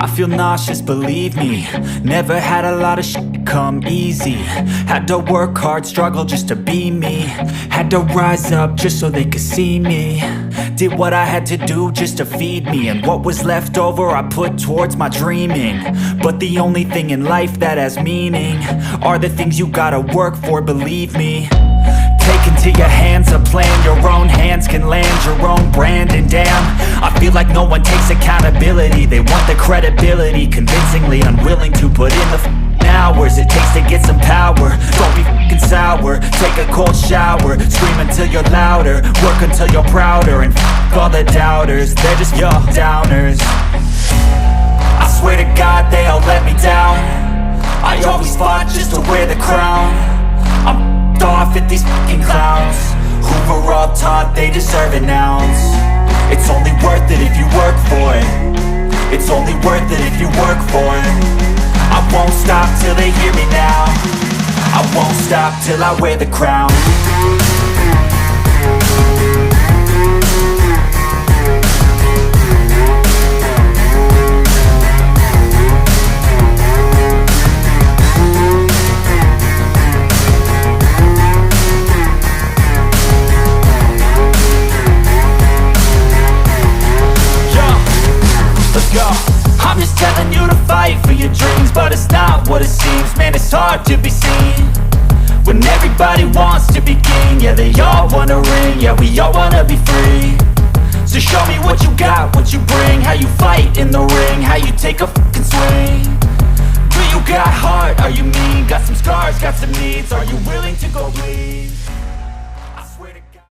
I feel nauseous, believe me. Never had a lot of shit come easy. Had to work hard, struggle just to be me. Had to rise up just so they could see me. Did what I had to do just to feed me, and what was left over I put towards my dreaming. But the only thing in life that has meaning are the things you gotta work for, believe me. Take into your hands a plan, your own hands can land your own brand. And damn, I feel like no one takes accountability. They want the credibility, convincingly unwilling to put in the hours it takes to get some power. Don't be f***ing sour, take a cold shower. Scream until you're louder, work until you're prouder. And f*** all the doubters, they're just your downers. I swear to God they all let me down. I always fought just to wear the crown. I'm off at these fucking clowns who were all taught they deserve an ounce. It's only worth it if you work for it. It's only worth it if you work for it. I won't stop till they hear me now. I won't stop till I wear the crown. I'm just telling you to fight for your dreams, but it's not what it seems. Man, it's hard to be seen when everybody wants to be king. Yeah, they all wanna ring, yeah, we all wanna be free. So show me what you got, what you bring, how you fight in the ring, how you take a fucking swing. Do you got heart, are you mean? Got some scars, got some needs, are you willing to go bleed?